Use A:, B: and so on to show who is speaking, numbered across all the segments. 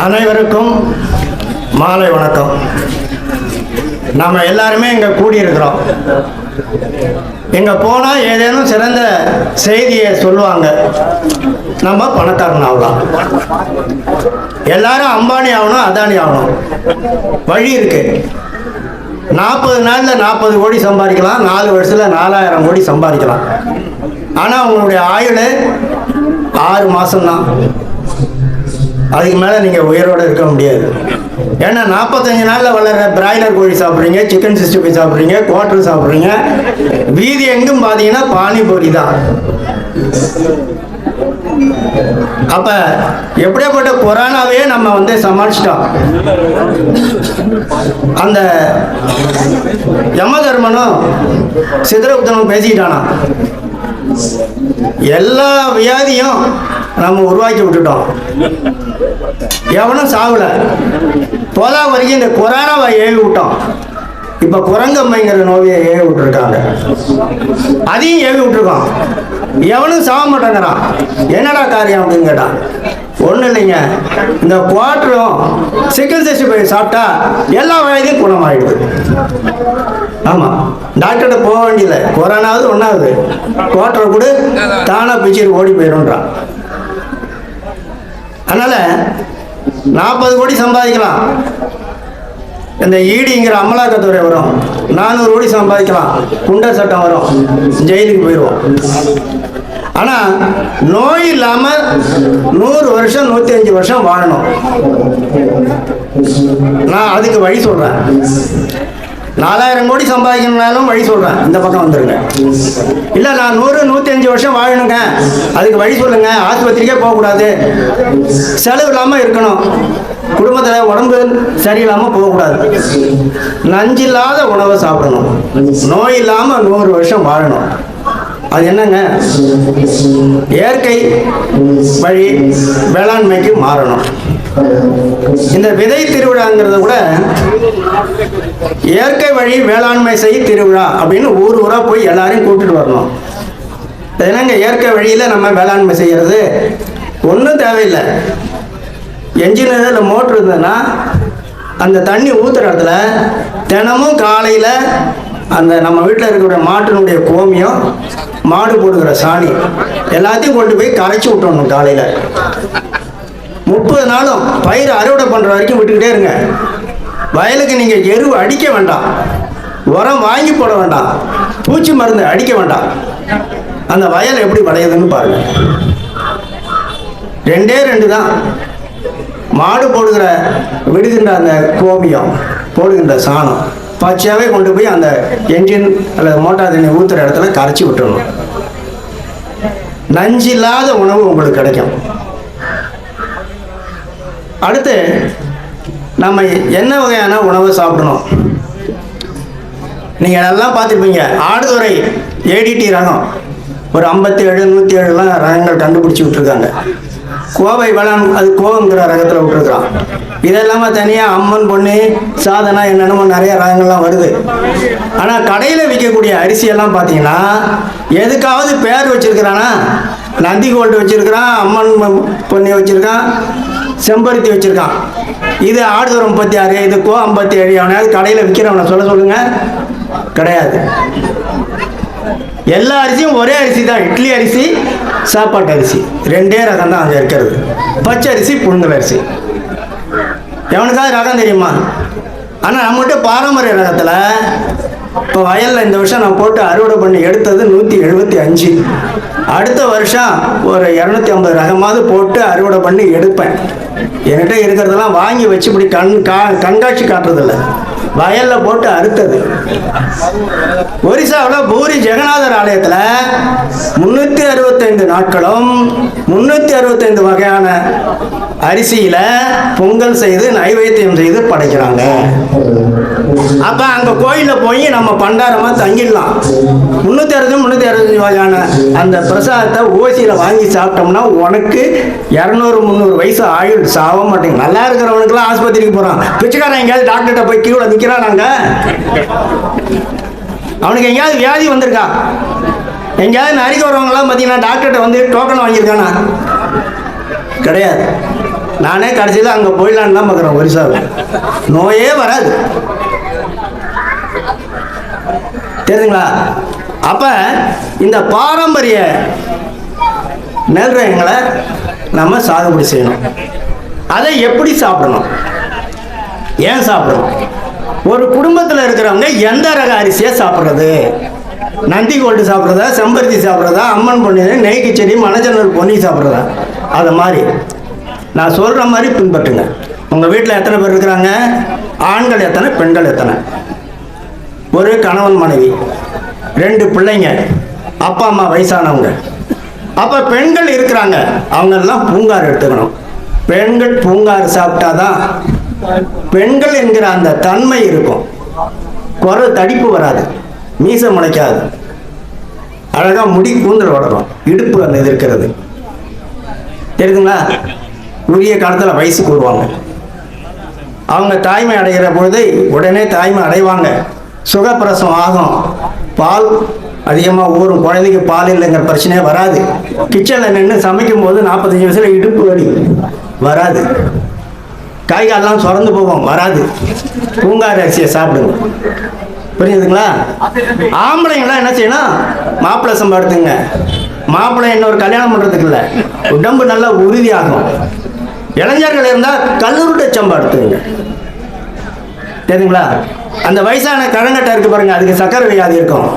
A: அனைவருக்கும் மாலை வணக்கம். நாம் எல்லாருமே இங்கே கூடியிருக்கிறோம். இங்கே போனால் ஏதேனும் சிறந்த செய்தியை சொல்லுவாங்க. நம்ம பணக்காரன் ஆகலாம், எல்லாரும் அம்பானி ஆகணும், அதானி ஆகணும். வழி இருக்கு. 40 நாளில் 40 கோடி சம்பாதிக்கலாம், 4 வருஷத்தில் 4000 கோடி சம்பாதிக்கலாம். ஆனால் உங்களுடைய ஆயுள் 6 மாதம்தான். அதுக்கு மேலே நீங்கள் உயிரோடு இருக்க முடியாது. ஏன்னா 45 நாளில் வளர்கிற பிராய்லர் கோழி சாப்பிட்றீங்க, சிக்கன் 65 சாப்பிட்றீங்க, குவார்டர் சாப்பிட்றீங்க. வீதி எங்கும் பார்த்தீங்கன்னா பானிபூரி தான். அப்போ எப்படியாப்பட்ட கொரோனாவே நம்ம சமாளிச்சிட்டோம். அந்த யமதர்மனும் சித்திரகுப்தனும் பேசிக்கிட்டானா, எல்லா வியாதியும் நம்ம உருவாக்கி விட்டுட்டோம். எவனும் சாவல. போதா வரைக்கும் இந்த கொரோனாவை ஏவி விட்டோம். இப்போ குரங்கம்மைங்கிற நோயை ஏவி விட்டுருக்காங்க, அதையும் ஏவி விட்டுருக்கோம். எவனும் சாக மாட்டேங்கிறான். என்னடா காரியம் அப்படின்னு கேட்டான். ஒன்றும் இல்லைங்க, இந்த குவாட்டரும் சிக்கன் 65 சாப்பிட்டா எல்லா வயதையும் குணமாயிடுது. ஆமாம், டாக்டர்கிட்ட போக வேண்டியதில்லை. கொரோனாவது ஒன்றாவது குவாட்டரை கூட தானாக பிச்சுட்டு ஓடி போயிடும்ன்றான். அதனால் 40 கோடி சம்பாதிக்கலாம். இந்த ஈடிங்கிற அமலாக்கத்துறை வரும், 400 கோடி சம்பாதிக்கலாம். குண்டர் சட்டம் வரும், ஜெயிலுக்கு போயிடுவோம். ஆனால் நோய் இல்லாமல் 100 வருஷம் 105 வருஷம் வாழணும். நான் அதுக்கு வழி சொல்கிறேன். 4000 கோடி சம்பாதிக்கணும்னாலும் வழி சொல்கிறேன். இந்த பக்கம் வந்துருங்க. இல்லை நான் 100 105 வருஷம் வாழணுங்க, அதுக்கு வழி சொல்லுங்க. ஆஸ்பத்திரிக்கே போகக்கூடாது, செலவு இல்லாமல் இருக்கணும், குடும்பத்தில் உடம்பு சரியில்லாமல் போகக்கூடாது, நஞ்சில்லாத உணவை சாப்பிடணும், நோய் இல்லாமல் 100 வருஷம் வாழணும். அது என்னங்க? இயற்கை வழி வேளாண்மைக்கு மாறணும். இந்த விதை திருவிழாங்கிறத கூட இயற்கை வழி வேளாண்மை செய் திருவிழா அப்படின்னு ஊராக போய் எல்லாரையும் கூப்பிட்டு வரணும். என்னங்க இயற்கை வழியில் நம்ம வேளாண்மை செய்கிறது? ஒன்றும் தேவையில்லை. என்ஜின் இல்லை மோட்ரு இருந்ததுன்னா அந்த தண்ணி ஊற்றுற இடத்துல தினமும் காலையில் அந்த நம்ம வீட்டில் இருக்கிற மாட்டினுடைய கோமியம், மாடு போடுகிற சாணி எல்லாத்தையும் கொண்டு போய் கரைச்சி விட்டுறணும். காலையில் 30 நாளும் பயிர் அறுவடை பண்ணுற வரைக்கும் விட்டுக்கிட்டே இருங்க. வயலுக்கு நீங்கள் எருவு அடிக்க வேண்டாம், உரம் வாங்கி போட வேண்டாம், பூச்சி மருந்து அடிக்க வேண்டாம். அந்த வயல் எப்படி விளையுதுன்னு பாருங்கள். 2 தான். மாடு போடுகிற விடுகின்ற அந்த கோமியம், போடுகின்ற சாணம் பச்சையாகவே கொண்டு போய் அந்த என்ஜின் அல்லது மோட்டார் தண்ணி ஊற்றுற இடத்துல கரைச்சி விட்டுறணும். நஞ்சில்லாத உணவு உங்களுக்கு கிடைக்கும். அடுத்து நம்ம என்ன வகையான உணவை சாப்பிடணும்? நீங்கள் எல்லாம் பார்த்துருப்பீங்க. ஆடுதுறை ஏடிடி ரகம் ஒரு 57 107 ரகங்கள் கண்டுபிடிச்சி விட்டுருக்காங்க. கோவை வேளாண் அது கோவங்கிற ரகத்தில் விட்டுருக்குறான். இதெல்லாமல் தனியாக அம்மன் பொண்ணு சாதனா என்னென்னமோ நிறைய ரகங்கள்லாம் வருது. ஆனால் கடையில் விற்கக்கூடிய அரிசியெல்லாம் பார்த்தீங்கன்னா எதுக்காவது பேர் வச்சுருக்கிறானா? நந்தி கோல்டு வச்சுருக்கிறான், அம்மன் பொண்ணு வச்சுருக்கான், செம்பருத்தி வச்சுருக்கான். இது ஆடுதுறை 36, இது கோ 57. அவனையாவது கடையில் விற்கிறவனை சொல்லுங்கள். கிடையாது. எல்லா அரிசியும் ஒரே அரிசி தான். இட்லி அரிசி, சாப்பாட்டு அரிசி 2 ரகம் தான் அங்கே இருக்கிறது. பச்சை அரிசி, புழுங்கல் அரிசி. எவனுக்காவது ரகம் தெரியுமா? ஆனால் நம்மகிட்ட பாரம்பரிய ரகத்தில் இப்போ வயலில் இந்த வருஷம் நான் போட்டு அறுவடை பண்ணி எடுத்தது 175. அடுத்த வருஷம் ஒரு 250 ரகமாவது போட்டு அறுவடை பண்ணி எடுப்பேன். என்கிட்ட இருக்கிறதெல்லாம் வாங்கி வச்சு இப்படி கண்காட்சி காட்டுறதில்ல, வயலில் போட்டு அறுத்தது. ஒரிசாவில் பூரி ஜெகநாதர் ஆலயத்தில் 365 நாட்களும் 365 வகையான அரிசியில் பொங்கல் செய்து நைவேத்தியம் செய்து படைக்கிறாங்க. அப்போ அங்கே கோயிலில் போய் நம்ம பண்டாரமாக தங்கிடலாம். 365 வகையான அந்த பிரசாதத்தை ஓசியில் வாங்கி சாப்பிட்டோம்னா உனக்கு 200-300 வயசு ஆயுள், சாவ மாட்டேங்க. நல்லா இருக்கிறவனுக்குலாம் ஆஸ்பத்திரிக்கு போகிறான். பிச்சைக்காரன் எங்கேயாவது டாக்டர்கிட்ட போய் கீழே நிற்கிறானாங்க. அவனுக்கு எங்கேயாவது வியாதி வந்திருக்கா? எங்கேயாவது நரிக்கு வரவங்களாம் பார்த்தீங்கன்னா டாக்டர்கிட்ட வந்து டோக்கன் வாங்கியிருக்கானா? கிடையாது. நானே கடைசியில் அங்கே போயிடலான்னு தான் பார்க்குறேன். ஒரிசாவில் நோயே வராது. தெரியுதுங்களா? அப்போ இந்த பாரம்பரிய நெல் ரகங்களை நம்ம சாகுபடி செய்யணும். அதை எப்படி சாப்பிடணும், ஏன் சாப்பிடணும்? ஒரு குடும்பத்தில் இருக்கிறவங்க எந்த ரக அரிசியை சாப்பிட்றது? நந்தி கோல்டு சாப்பிட்றதா, செம்பருத்தி சாப்பிட்றதா, அம்மன் பொன்னி, நெய் கிச்சடி, மணச்சநல்லூர் பொன்னி சாப்பிட்றதா? அது மாதிரி நான் சொல்கிற மாதிரி பின்பற்றுங்க. உங்கள் வீட்டில் எத்தனை பேர் இருக்கிறாங்க? ஆண்கள் எத்தனை, பெண்கள் எத்தனை? ஒரு கணவன் மனைவி, 2 பிள்ளைங்க, அப்பா அம்மா வயசானவங்க. அப்போ பெண்கள் இருக்கிறாங்க, அவங்கெல்லாம் பூங்கார் எடுத்துக்கணும். பெண்கள் பூங்கார் சாப்பிட்டாதான் பெண்கள் என்கிற அந்த தன்மை இருக்கும். குரல் தடிப்பு வராது, மீசை முளைக்காது, அழகா முடி கூந்தல் வளரும், இடுப்பு அந்த இது இருக்கிறது. தெரியுதுங்களா? உரிய காலத்தில் வயசுக்கு வருவாங்க. அவங்க தாய்மை அடைகிற பொழுது உடனே தாய்மை அடைவாங்க. சுகப்பிரசவம் ஆகும், பால் அதிகமாக ஊறும், குழந்தைக்கு பால் இல்லைங்கிற பிரச்சனையே வராது. கிச்சனில் நின்று சமைக்கும் போது 45 வயசுல இடுப்பு வலி வராது, காய்காலெலாம் சுரந்து போகும், வராது. பூங்கார் அரிசியை சாப்பிடுங்க. புரியுதுங்களா? ஆம்பளைங்களாம் என்ன செய்யணும்? மாப்பிள்ளை சம்பா எடுத்துங்க. மாப்பிள்ளை இன்னொரு கல்யாணம் பண்ணுறதுக்கு இல்லை, உடம்பு நல்லா உறுதியாகும். இளைஞர்கள் இருந்தால் கல்லூருட்டை சம்பா எடுத்துங்க. தெரியுங்களா? அந்த வயசான கழங்கட்டை இருக்கு பாருங்க, அதுக்கு சக்கரை வியாதி இருக்கும்.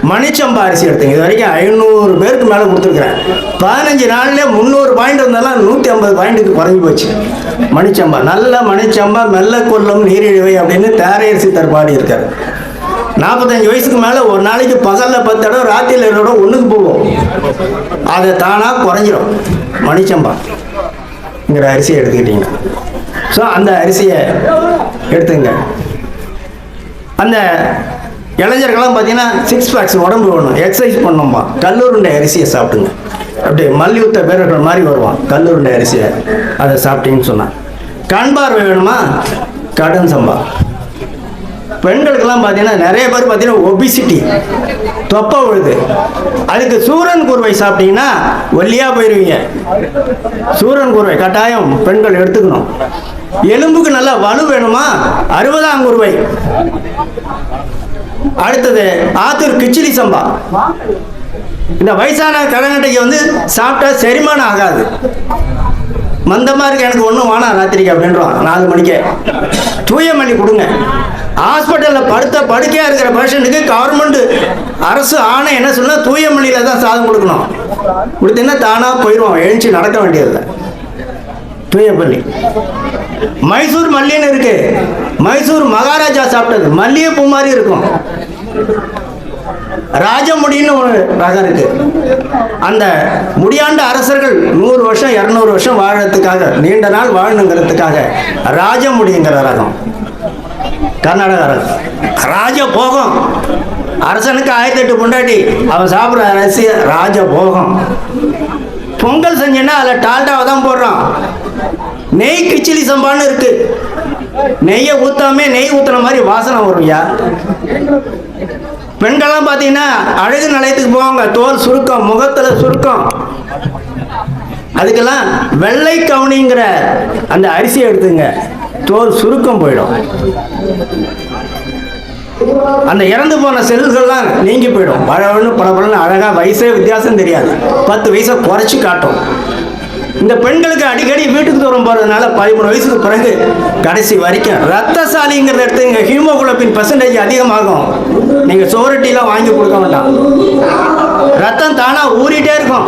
A: மணிச்சம்பா அரிசி எடுத்துங்க. இது வரைக்கும் 500 பேருக்கு மேலே கொடுத்துருக்குறேன். 15 நாள்லேயே 300 பாயிண்ட் இருந்தாலும் 150 பாயிண்ட்டுக்கு குறைஞ்சி போச்சு. மணிச்சம்பா, நல்ல மணிச்சம்பா, மெல்ல கொல்லும் நீரிழிவை அப்படின்னு தேரையரசி தற்பாடி இருக்காரு. 45 வயசுக்கு மேலே ஒரு நாளைக்கு பகலில் 10 தடவை, ராத்திரியில் 7 தடவை ஒன்றுக்கு போகும். அதை தானாக குறைஞ்சிரும். மணிச்சம்பாங்கிற அரிசியை எடுத்துக்கிட்டீங்க. ஸோ அந்த அரிசியை எடுத்துங்க. அந்த இளைஞர்கள்லாம் பார்த்தீங்கன்னா 6 பேக்ஸ் உடம்பு வேணும், எக்ஸசைஸ் பண்ணோம்பா, கல்லூருண்டை அரிசியை சாப்பிடுங்க. அப்படியே மல்யுத்த பேரர்கள் மாதிரி வருவான், கல்லூருண்டை அரிசியை அதை சாப்பிட்டீங்கன்னு சொன்னான். கண் பார்வை வேணுமா? கடன் சம்பா. பெண்களுக்கெல்லாம் பார்த்தீங்கன்னா நிறைய பேர் பார்த்தீங்கன்னா ஒபிசிட்டி, தொப்பை விழுது. அதுக்கு சூரன் குருவை சாப்பிட்டீங்கன்னா ஒல்லியாக போயிடுவீங்க. சூரன் குருவை கட்டாயம் பெண்கள் எடுத்துக்கணும். எலும்புக்கு நல்லா வலு வேணுமா? 60ஆம் குருவை. அடுத்தது ஆத்தூர் கிச்சிலி சம்பா. இந்த வயசான கடங்கட்டைக்கு வந்து சாப்பிட்டா செரிமானம் ஆகாது. மந்தமாக இருக்கு, எனக்கு ஒன்றும் வேணாம் ராத்திரிக்கு அப்படின்றோம். 4 மணிக்கே தூயமல்லி கொடுங்க. ஹாஸ்பிட்டலில் படுக்கையாக இருக்கிற பேஷண்ட்டுக்கு கவர்மெண்ட் அரசு ஆணை என்ன சொன்னால் தூயமல்லியில் தான் சாதம் கொடுக்கணும். கொடுத்தீங்கன்னா தானாக போயிடுவோம், எழுச்சி நடக்க வேண்டியதில்லை. தூயமல்லி. மைசூர் மல்லின்னு இருக்கு, மைசூர் மகாராஜா சாப்பிட்டது மல்லிகைப்பூ மாதிரி இருக்கும். ராஜமுடின்னு ஒரு ரகம் இருக்கு. அந்த முடியாண்ட அரசர்கள் 100 வருஷம் 200 வருஷம் வாழறதுக்காக, நீண்ட நாள் வாழணுங்கிறதுக்காக ராஜமுடிங்கிற ரகம், கர்நாடக ரகம். ராஜ போகம், அரசனுக்கு 1008 பொண்டாட்டி, அவன் சாப்பிட்ற அரிசி ராஜ போகம். பொங்கல் செஞ்சேன்னா அதில் டால்டாவை தான் போடுறான். நெய் கிச்சிலி சம்பான்னு இருக்கு, நெய்யை ஊத்தாமே நெய் ஊத்துற மாதிரி வாசனை வரும்யா. பெண்கள்லாம் பார்த்தீங்கன்னா அழகு நிலையத்துக்கு போவாங்க, தோல் சுருக்கம், முகத்தில் சுருக்கம். அதுக்கெல்லாம் வெள்ளை கவுனிங்கிற அந்த அரிசியை எடுத்துங்க, தோல் சுருக்கம் போயிடும். அந்த இறந்து போன செல்கள்லாம் நீங்கி போயிடும். பழவன்னு பழப்பழன்னு அழகாக, வயசே வித்தியாசம் தெரியாது, 10 வயசை குறைச்சி காட்டும். இந்த பெண்களுக்கு அடிக்கடி வீட்டுக்கு தூரம் போகிறதுனால 13 வயசுக்கு பிறகு கடைசி வரைக்கும் ரத்தசாலிங்கிறத எடுத்து இங்கே ஹீமோகுளோபின் % அதிகமாகும். நீங்கள் சோரட்டிலாம் வாங்கி கொடுக்க வேண்டாம், ரத்தம் தானாக ஊறிட்டே இருக்கும்.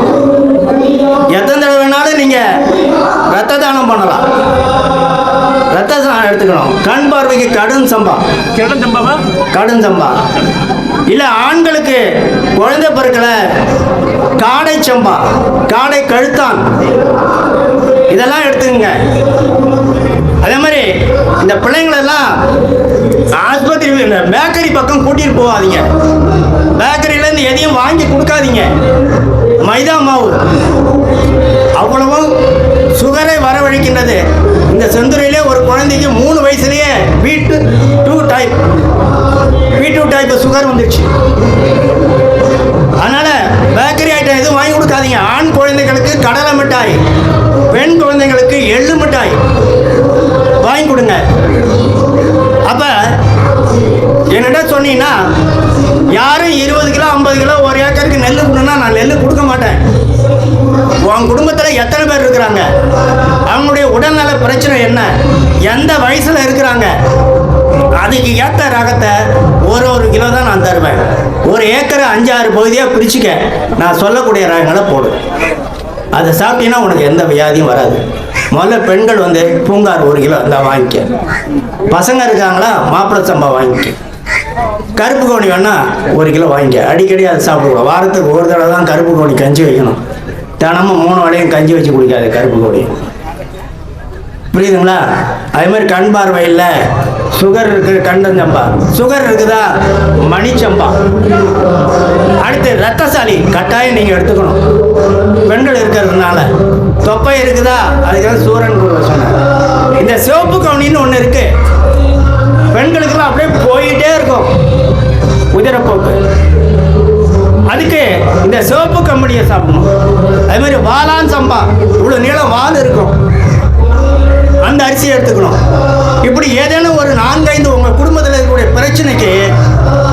A: எத்தனை தடவை வேணாலும் நீங்கள் ரத்த தானம் பண்ணலாம். ரத்த தானம் எடுத்துக்கணும். கண் பார்வைக்கு கடும் சம்பா, கடும் சம்பா. இல்லை ஆண்களுக்கு குழந்தை பிறக்கலை, காடை சம்பா, காடை கழுத்தான், இதெல்லாம் எடுத்துக்கங்க. அதே மாதிரி இந்த பிள்ளைங்களெல்லாம் ஆஸ்பத்திரி பேக்கரி பக்கம் கூட்டிட்டு போகாதீங்க. பேக்கரியிலேருந்து எதையும் வாங்கி கொடுக்காதீங்க. மைதா மாவு அவ்வளவும் சுகரை வரவழைக்கின்றது. இந்த செந்துறையிலே ஒரு குழந்தைக்கு 3 வயசுலேயே B2 டைப் சுகர் வந்துடுச்சு. அதனால பேக்கரி ஐட்டம் எதுவும் வாங்கி கொடுக்காது. விட்டுறாதீங்க. ஆண் குழந்தைகளுக்கு கடலை மிட்டாய், பெண் குழந்தைகளுக்கு எள்ளு மிட்டாய் வாங்கி கொடுங்க. அப்ப என்னடா சொன்னீங்கன்னா, யாரும் 20 கிலோ 50 கிலோ ஒரு ஏக்கருக்கு நெல் கொடுன்னா நான் நெல் கொடுக்க மாட்டேன். உன் குடும்பத்தில் எத்தனை பேர் இருக்கிறாங்க, அவங்களுடைய உடல்நல பிரச்சனை என்ன, எந்த வயசுல இருக்கிறாங்க, அதுக்கு ஏற்ற ரகத்தை ஒரு கிலோ தான் நான் தருவேன். ஒரு ஏக்கரை 5-6 பகுதியாக பிரிச்சுக்க, நான் சொல்லக்கூடிய ரகங்களை போடு. அதை சாப்பிட்டீங்கன்னா உனக்கு எந்த வியாதியும் வராது. முதல்ல பெண்கள் பூங்கார் 1 கிலோ இந்த வாங்கிக்க. பசங்க இருக்காங்களா, மாப்பிள்ளை சம்பா வாங்கிக்க. கருப்பு கோணி வேணா 1 கிலோ வாங்கிக்க. அடிக்கடி அதை சாப்பிடுவோம். வாரத்துக்கு ஒரு தடவை தான் கருப்பு கோணி கஞ்சி வைக்கணும். தினமும் 3 வேளையும் கஞ்சி வச்சு குடிக்காது கருப்பு கோணி. புரியுதுங்களா? அதே மாதிரி கண் பார்வை இல்லை, சுகர் இருக்கு, கண்டஞ்சம்பா. சுகர் இருக்குதா, மணிச்சம்பா. அடுத்து ரத்தசாலி கட்டாயம் நீங்கள் எடுத்துக்கணும், பெண்கள் இருக்கிறதுனால. தொப்பை இருக்குதா, அதுக்காக சூரன் கூட சொன்னார். இந்த சிவப்பு கவுனின்னு ஒன்று இருக்கு, பெண்களுக்கெல்லாம் அப்படியே போயிட்டே இருக்கும் உதிரப்போக்கு. அதுக்கு இந்த சிவப்பு கம்பெனியை சாப்பிடணும். அதே மாதிரி வாளான் சம்பா, இவ்வளோ நீளம் வால் இருக்கும், அந்த அரிசியை எடுத்துக்கணும். இப்படி ஏதேனும் ஒரு 4-5 உங்கள் குடும்பத்தில் இருக்கக்கூடிய பிரச்சனைக்கு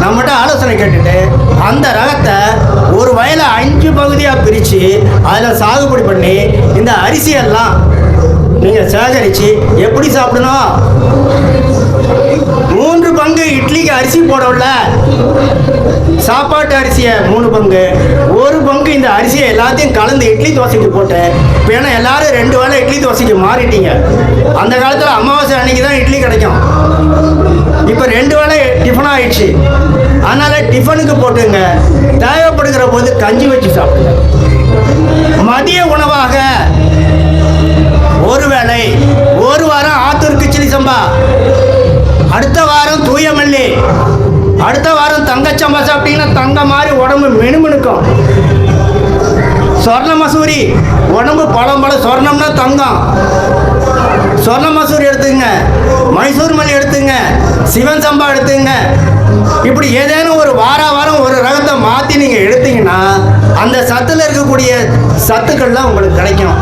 A: நம்மகிட்ட ஆலோசனை கேட்டுட்டு அந்த ரகத்தை ஒரு வயலை 5 பகுதியாக பிரித்து அதில் சாகுபடி பண்ணி இந்த அரிசியெல்லாம் நீங்கள் சேகரித்து எப்படி சாப்பிடணும்? 3 பங்கு இட்லிக்கு அரிசி போடவில்ல, சாப்பாட்டு அரிசியை 3 பங்கு, 1 பங்கு இந்த அரிசியை எல்லாத்தையும் கலந்து இட்லி தோசைக்கு போட்டு. இப்போ ஏன்னா எல்லாரும் 2 வேளை இட்லி தோசைக்கு மாறிட்டீங்க. அந்த காலத்தில் அமாவாசை அன்னைக்கு தான் இட்லி கிடைக்கும், இப்போ 2 வேளை டிஃபன் ஆயிடுச்சு. அதனால டிஃபனுக்கு போட்டுங்க, தேவைப்படுகிற போது கஞ்சி வச்சு சாப்பிடுங்க. மதிய உணவாக ஒரு வேளை, ஒரு வாரம் ஆத்தூர் கிச்சடி சம்பா, அடுத்த வாரம் தூய மல்லி, அடுத்த வாரம் தங்கச்சம்பா சாப்பிட்டீங்கன்னா தங்க மாதிரி உடம்பு மினுமினுக்கும். சொர்ண மசூரி, உடம்பு பழம் சொர்ணம்னா தங்கம், சொர்ண மசூரி எடுத்துங்க. மைசூர் மல்லி எடுத்துங்க, சிவன் சம்பா எடுத்துங்க. இப்படி ஏதேனும் ஒரு வாரம் ஒரு ரகத்தை மாற்றி நீங்கள் எடுத்தீங்கன்னா அந்த சத்தில் இருக்கக்கூடிய சத்துக்கள்லாம் உங்களுக்கு கிடைக்கும்.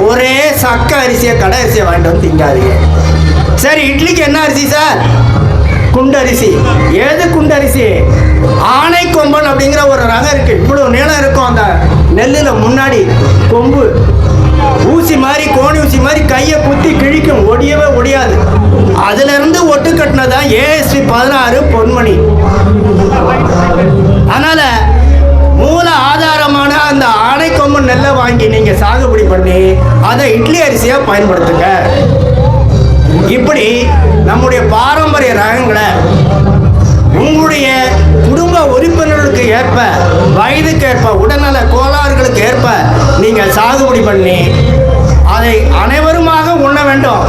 A: ஒரே சக்க அரிசியை, கடை அரிசியை வாங்கிட்டு வந்து திங்காதீங்க. சரி, இட்லிக்கு என்ன அரிசி சார்? குண்டரிசி. ஏது குண்டரிசி? ஆனை கொம்பன் அப்படிங்கிற ஒரு ரகம் இருக்கு. இவ்வளவு நீளம் இருக்கும் அந்த நெல்லில், முன்னாடி கொம்பு ஊசி மாதிரி, கோணி ஊசி மாதிரி கையை குத்தி கிழிக்கும், ஒடியவே ஒடியாது. அதுல இருந்து ஒட்டு கட்டினதான் ASP 16 பொன்மணி. அதனால மூல ஆதாரமான அந்த ஆனை கொம்பன் நெல்லை வாங்கி நீங்க சாகுபடி பண்ணி அதை இட்லி அரிசியா பயன்படுத்துங்க. இப்படி நம்முடைய பாரம்பரிய ரகங்களை உங்களுடைய குடும்ப உறுப்பினர்களுக்கு ஏற்ப, வயதுக்கு ஏற்ப, உடல்நல கோளாறுகளுக்கு ஏற்ப நீங்கள் சாகுபடி பண்ணி அதை அனைவருமாக உண்ண வேண்டும்.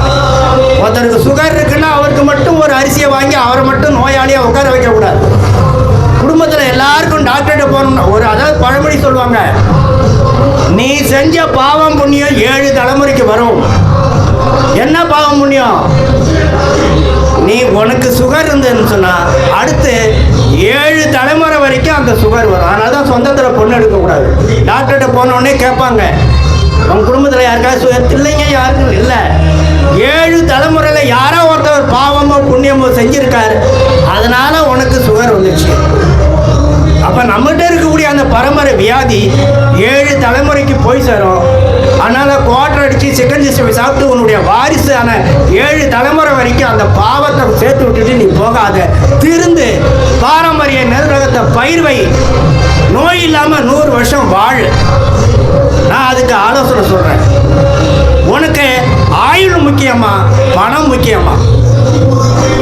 A: ஒருத்தருக்கு சுகர் இருக்குன்னா அவருக்கு மட்டும் ஒரு அரிசியை வாங்கி அவரை மட்டும் நோயாளியாக உட்கார வைக்கக்கூடாது. குடும்பத்தில் எல்லாருக்கும் டாக்டர்கிட்ட போகணும்னா அதாவது பழமொழி சொல்லுவாங்க, நீ செஞ்ச பாவம் புண்ணியம் 7 தலைமுறைக்கு வரும். என்ன பாவம் புண்ணியம்? நீ உனக்கு சுகர் இருந்ததுன்னு சொன்னா அடுத்து 7 தலைமுறை வரைக்கும் அந்த சுகர் வரும். அதனால தான் சொந்தத்தில் பொண்ணு எடுக்கக்கூடாது. டாக்டர்கிட்ட போனோடனே கேட்பாங்க, உங்க குடும்பத்தில் யாருக்காவது சுகர் இல்லைங்க? யாருக்கும் இல்லை. 7 தலைமுறையில் யாரோ ஒருத்தவர் பாவமோ புண்ணியமோ செஞ்சிருக்காரு, அதனால உனக்கு சுகர் வந்துச்சு. அப்போ நம்மகிட்ட இருக்கக்கூடிய அந்த பரம்பரை வியாதி 7 தலைமுறைக்கு போய் சேரும். அதனால குவார்டர் அடிச்சு சிக்கன் சிஸ்டம் சாப்பிட்டு உன்னுடைய வாரிசான 7 தலைமுறை வரைக்கும் அந்த பாவத்தை சேர்த்து விட்டுட்டு நீ போகாத. திருந்து பாரம்பரிய நெல் ரகத்தை பயிர்வை, நோய் இல்லாமல் 100 வருஷம் வாழு. நான் அதுக்கு ஆலோசனை சொல்றேன். உனக்கு ஆயுள் முக்கியமா, பணம் முக்கியமா?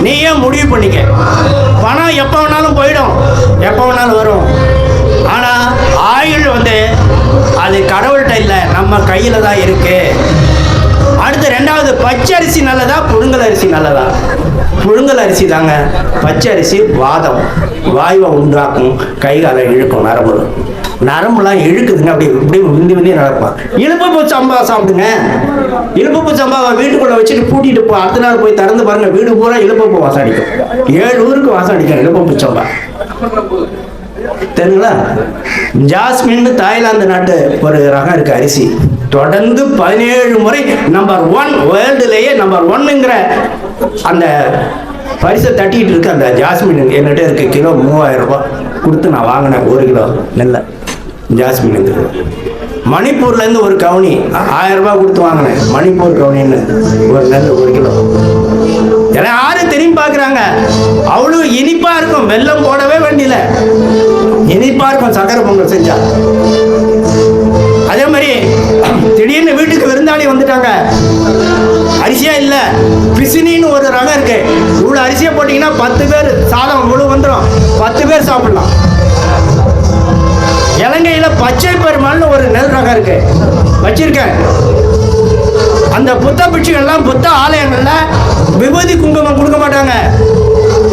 A: நீயே முடிவு பண்ணிக்க. பணம் எப்போ வேணாலும் போயிடும், எப்போ வேணாலும் வரும். ஆனால் ஆயுள் அது கடவுள்கிட்ட இல்லை, நம்ம கையில் தான் இருக்கு. அடுத்து 2வது, பச்சை அரிசி நல்லதா, புழுங்கல் அரிசி நல்லதா? புழுங்கல் அரிசி தாங்க. பச்சை அரிசி வாதம், வாயுவை உண்டாக்கும், கை காலை இழுக்கும், நரம்புலாம் இழுக்குதுங்க. அப்படி விந்தி நடப்பான். இழுப்பு சம்பா சாப்பிடுங்க. இழுப்பு சம்பாவை வீட்டுக்குள்ள வச்சுட்டு பூட்டிட்டு போ. அடுத்த நாள் போய் திறந்து பாருங்க, வீடு பூரா இழுப்பு வாசம் அடிக்கும். 7 ஊருக்கு வாசம் அடிக்கும் இழுப்பு சம்பா. தெரியுங்களா? ஜாஸ்மின் தாய்லாந்து நாட்டு ஒரு ரகம் இருக்கு அரிசி. தொடர்ந்து 17 முறை நம்பர் 1 வேர்ல்டுலேயே நம்பர் 1ங்கிற அந்த பரிசை தட்டிட்டு இருக்கு. அந்த ஜாஸ்மின் என்கிட்ட இருக்கு. கிலோ 3000 ரூபாய் கொடுத்து நான் வாங்கினேன் 1 கிலோ நெல்லை ஜாஸ்மின். மணிப்பூர்லேருந்து ஒரு கவுனி 1000 ரூபாய் கொடுத்து வாங்கினேன். மணிப்பூர் கவுனின்னு ஒரு நெல் 1 கிலோ. ஏன்னா யாரும் திரும்பி பார்க்குறாங்க. அவ்வளோ இனிப்பா இருக்கும். வெல்லம் போடவே வேண்டியல, இனிப்பா இருக்கும் சக்கரை பொங்கல் செஞ்சா. அதே மாதிரி திடீர்னு வீட்டுக்கு விருந்தாளி வந்துட்டாங்க. அரிசியா இல்ல, பிசினின்னு ஒரு ரகம் இருக்கு. இவ்வளவு அரிசியை போட்டீங்கன்னா 10 பேர் சாதம் முழு வந்துடும், 10 பேர் சாப்பிடலாம். இலங்கையில பச்சை பெருமாள்னு ஒரு நெல் ரகம் இருக்கு, வச்சிருக்கேன். அந்த புத்த பிட்சுகள்லாம் புத்த ஆலயங்கள்ல விபூதி குங்குமம் கொடுக்க மாட்டாங்க.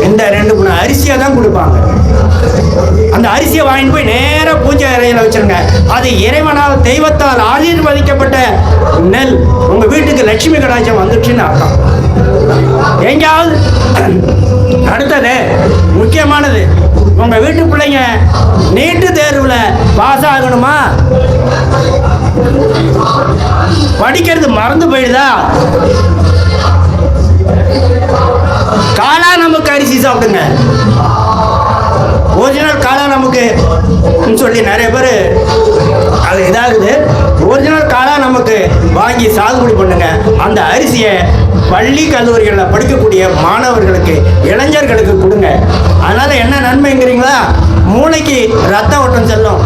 A: இந்த 2-3 அரிசியை தான் கொடுப்பாங்க. அந்த அரிசியை வாங்கிட்டு போய் நேர பூஜை அறையில வச்சிருங்க. அது இறைவனால் தெய்வத்தால் ஆசீர்வதிக்கப்பட்ட நெல். உங்க வீட்டுக்கு லட்சுமி கடாட்சம் வந்துச்சுன்னு அர்த்தம். எங்கேயாவது அடுத்தது முக்கியமானது, உங்க வீட்டு பிள்ளைங்க நீட்டு தேர்வுல பாஸ் ஆகணுமா? படிக்கிறது மறந்து போயிடுதா? காலா நமக்கு அரிசி சாப்பிடுங்க. ஒரிஜினல் காலா நமக்கு சொல்லி நிறைய பேர் அது இதாகுது. ஒரிஜினல் காலா நமக்கு வாங்கி சாகுபடி பண்ணுங்க. அந்த அரிசியை பள்ளி கல்லூரிகளில் படிக்கக்கூடிய மாணவர்களுக்கு, இளைஞர்களுக்கு கொடுங்க. அதனால என்ன நன்மைங்கிறீங்களா? மூளைக்கு ரத்த ஓட்டம் செல்லும்,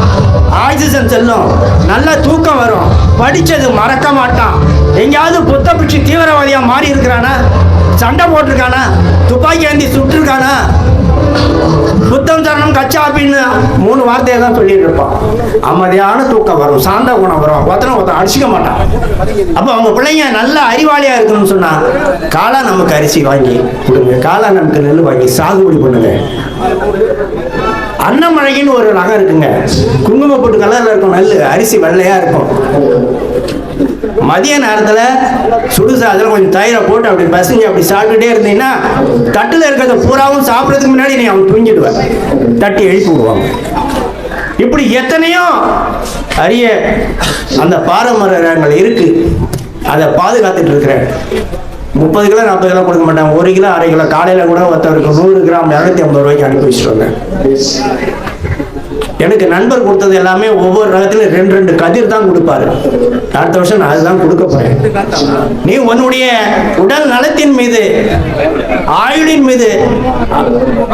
A: ஆக்சிஜன் செல்லும், நல்ல தூக்கம் வரும், படிச்சது மறக்க மாட்டான். எங்கேயாவது புத்த பிடிச்சி தீவிரவாதியா மாறி இருக்கிறானா? சண்டை போட்டிருக்கானா? துப்பாக்கி ஏந்தி சுட்டிருக்கானா? புத்தம் தரணும் கச்சா அப்படின்னு 3 வார்த்தையை தான் சொல்லிட்டு இருப்பான். அமைதியான தூக்கம் வரும், சாந்த குணம் வரும், ஒருத்தனை அடிச்சுக்க மாட்டான். அப்ப அவங்க பிள்ளைங்க நல்ல அறிவாளியா இருக்கணும்னு சொன்னா காலா நமக்கு அரிசி வாங்கி கொடுங்க, காலா நமக்கு நெல் வாங்கி சாகுபடி பண்ணுங்க. அன்னமழகின்னு ஒரு ரகம் இருக்குங்க, குங்குமப்பொட்டு கலர்ல இருக்கும் நெல், அரிசி வெள்ளையா இருக்கும். மதிய நேரத்துல சுடுசாதத்துல கொஞ்சம் தயிரை போட்டு அப்படி பசங்க அப்படி சாப்பிட்டுட்டே இருந்தீங்கன்னா தட்டுல இருக்கிறத பூராவும் சாப்பிடறதுக்கு முன்னாடி நீ அவன் தூங்கிடுவேன், தட்டி எழுப்பி விடுவாங்க. இப்படி எத்தனையோ அரிய அந்த பாரம்பரியங்கள் இருக்கு. அதை பாதுகாத்துட்டு இருக்கிறேன். 30 கிலோ 40 கிலோ கொடுக்க மாட்டேன், 1 கிலோ 1/2 கிலோ. காலையில கூட ஒருத்தருக்கு 100 கிராம் 250 ரூபாய்க்கு அனுப்பி வச்சுட்டு வந்தேன். எனக்கு நண்பர் கொடுத்தது எல்லாமே ஒவ்வொரு ரகத்திலும் 2 கதிர் தான் கொடுப்பாரு. அடுத்த வருஷம் நான் அதுதான் கொடுக்க போறேன். நீ உன்னுடைய உடல் நலத்தின் மீது, ஆயுளின் மீது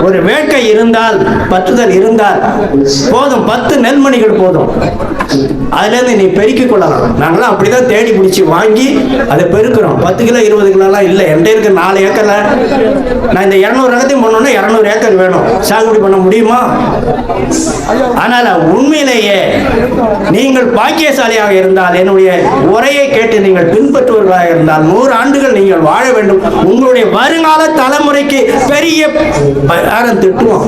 A: ஒரு வேட்கை இருந்தால், பற்றுதல் இருந்தால் போதும். 10 நெல்மணிகள் போதும். அதுல இருந்து நீ பெருக்கிக் கொள்ளலாம். நாங்களாம் அப்படிதான் தேடி பிடிச்சி வாங்கி அதை பெருக்கிறோம். 10 கிலோ 20 கிலோலாம் இல்லை. என்கிட்ட இருக்க 4 ஏக்கர்ல நான் இந்த 200 ரகத்தையும் பண்ணோம்னா 200 ஏக்கர் வேணும். சாகுபடி பண்ண முடியுமா? ஆனால் உண்மையிலேயே நீங்கள் பாக்கியசாலியாக இருந்தால், என்னுடைய உரையை கேட்டு நீங்கள் பின்பற்றுவர்களாக இருந்தால் 100 ஆண்டுகள் நீங்கள் வாழ வேண்டும். உங்களுடைய வருங்கால தலைமுறைக்கு பெரிய திட்டுவோம்.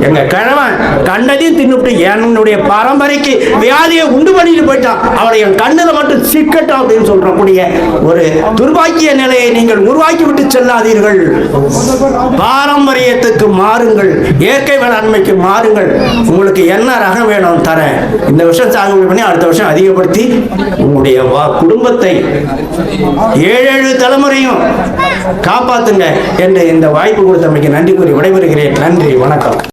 A: எங்க கிழவன் கண்டதையும் தின்னுட்டு என்னுடைய பரம்பரைக்கு வியாதியை உண்டு பண்ணிட்டு போயிட்டான், அவளை என் கண்ணுல மட்டும் சிக்கட்டும் அப்படின்னு சொல்றக்கூடிய ஒரு துர்பாக்கிய நிலையை நீங்கள் உருவாக்கி விட்டு செல்லாதீர்கள். பாரம்பரியத்துக்கு மாறுங்கள், இயற்கை வேளாண்மைக்கு மாறுங்கள். உங்களுக்கு என்ன ரகம் வேணும் தரேன். இந்த வருஷம் சாகுபடி பண்ணி அடுத்த வருஷம் அதிகப்படுத்தி உங்களுடைய குடும்பத்தை 7 தலைமுறையும் காப்பாத்துங்க என்று இந்த வாய்ப்பு கொடுத்தமைக்கு நன்றி கூறி விடைபெறுகிறேன். நன்றி, வணக்கம்.